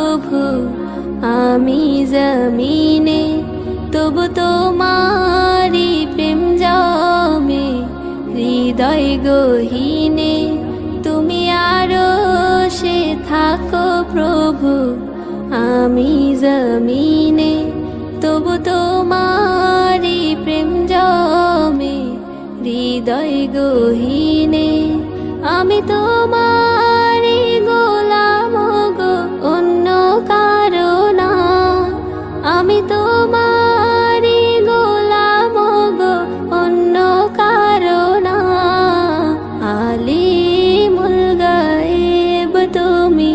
প্রভু আমি জমিনে, তবু তোমারি প্রেম জমে হৃদয় গহীনে। তুমি আরশে থাকো প্রভু আমি জমিনে, তবু তোমারি প্রেম জমে হৃদয় গহীনে। আমি তোমারি গোলাম গো, অন্য কারো না। আমি তোমারি গোলাম গো, অন্য কারো না। আলিমুল গায়েব তুমি,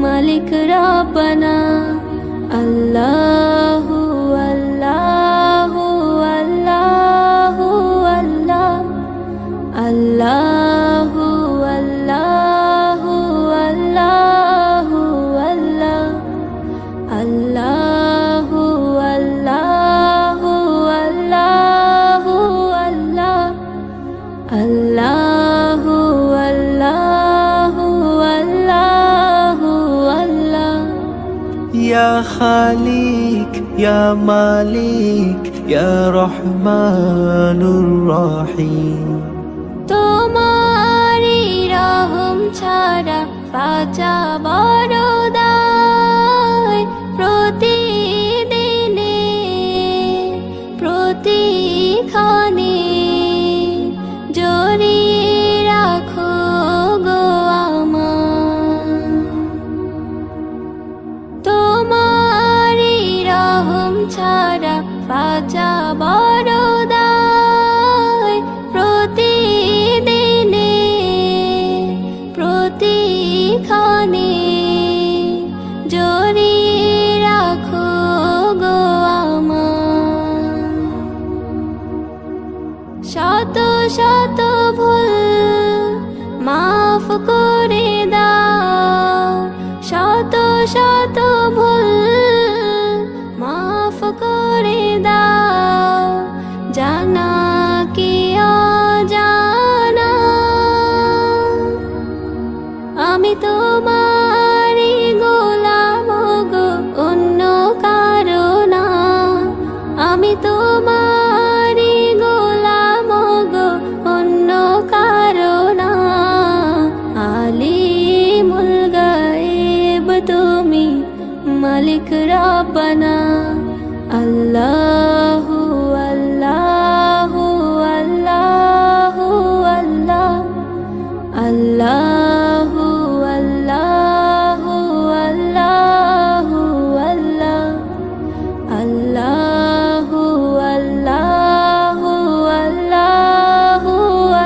মালিক রব্বানা। আল্লাহু আল্লাহু আল্লাহু আল্লাহ, আল্লাহু আল্লাহু আল্লাহু আল্লাহ, আল্লাহু আল্লাহু আল্লাহু আল্লাহ, আল্লাহু আল্লাহু আল্লাহু আল্লাহ। ইয়া খালিক ইয়া মালিক ইয়া রহমানুর রহিম। তোমারি রহম ছাড়া বাঁচা বড় দায়। প্রতিদিনে প্রতিক্ষণে জড়িয়ে রাখো গো আমায়। তোমারি রহম ছাড়া বাঁচা বড় দায়। প্রতিদিনে প্রতিক্ষণে জড়িয়ে রাখো গো আমায়। শত শত ভুল মাফ করে দাও, শত শত ভুল মাফ করে দাও। জানা কি অজানা আমি তোমারি গোলাম গো, অন্য কারো না। আমি তোমারি গোলাম গো, অন্য কারো না। আলিমুল গায়েব তুমি, মালিক রব্বানা। আল্লাহু আল্লাহু আল্লাহু আল্লাহ, আল্লাহু আল্লাহু আল্লাহু আল্লাহ, আল্লাহু আল্লাহু আল্লাহু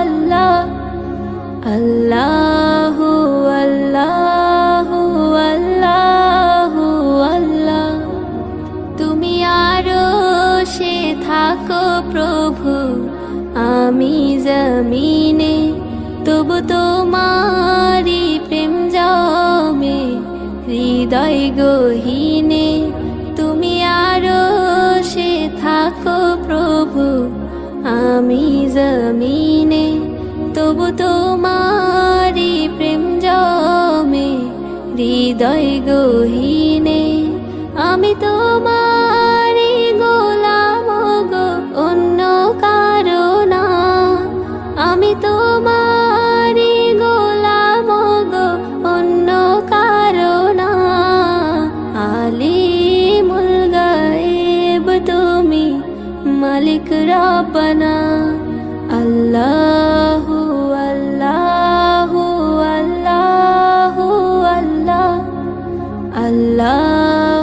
আল্লাহ, আল্লাহু আল্লাহু আল্লাহু আল্লাহ। তুমি আরশে থাকো প্রভু আমি জমিনে, তবু তোমারি প্রেম জমে হৃদয় গহীনে। তুমি আরশে থাকো প্রভু আমি জমিনে, তবু তোমারি প্রেম জমে হৃদয় গহীনে। আমি তোমারি গোলাম গো, অন্য কারো না। আমি তোমারি গোলাম গো, অন্য কারো না। আলিমুল গায়েব তুমি, মালিক রব্বানা। আল্লাহু আল্লাহু আল্লাহু আল্লাহ, আল্লাহ